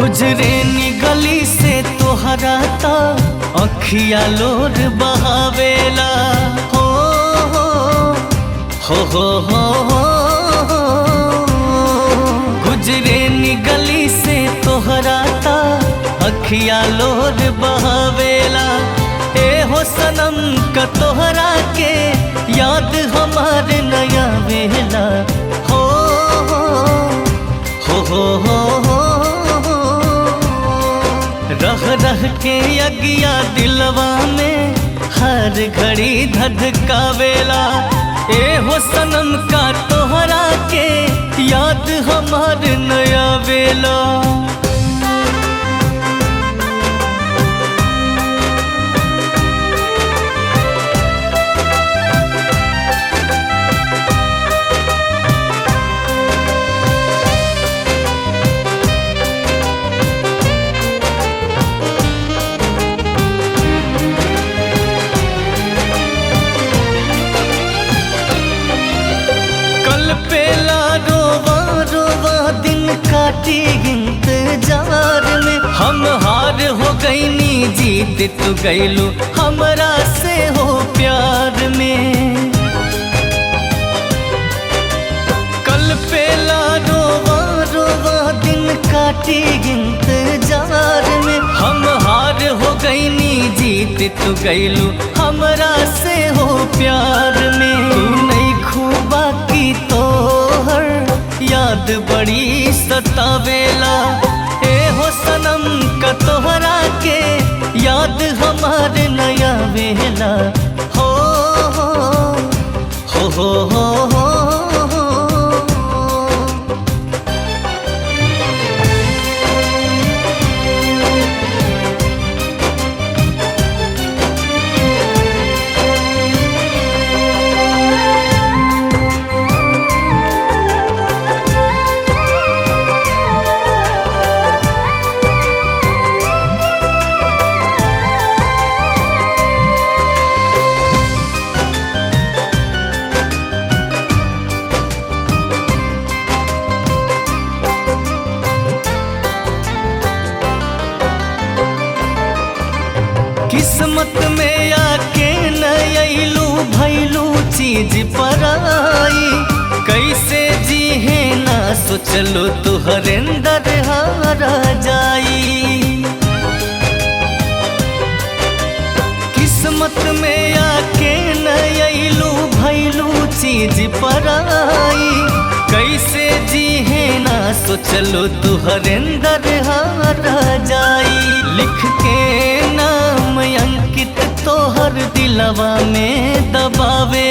गुजरे नी गली से तोहरा ता अखिया लोर बहावेला हो हो हो हो हो, हो। गुजरे नी गली से तोहरा ता अखिया लोर बहावेला ए हो सनम का तोहरा के याद हमारे नया वेला हो हो हो हो हो। रह रह के अगिया दिलवा में हर घड़ी धधकावेला ए हो सनम का तोहरा के याद हमार नया वेला। पेला रोवा रोवा दिन काटी इंतजार में हम हार हो गई नी जीत तू गईलू हमरा से हो प्यार में। कल पेला रोवा रोवा दिन काटी इंतजार में हम हार हो गई नी जीत तू गईलू हमरा से हो प्यार में। तू नहीं खूबा की तो याद बड़ी सतावेला ए हो सनम का तोहरा के याद हमारे नया वेला हो हो हो हो हो, हो। किस्मत में आके न अइलू भइलू चीज पराई कैसे जी है ना सोचलो तुहर अंदर हारा जाई। किस्मत में आके न अइलू भइलू चीज पराई कैसे जी है ना सोचलो तुहर अंदर हारा जाई। लिख के नाम अंकित तोहर दिलवा में दबावे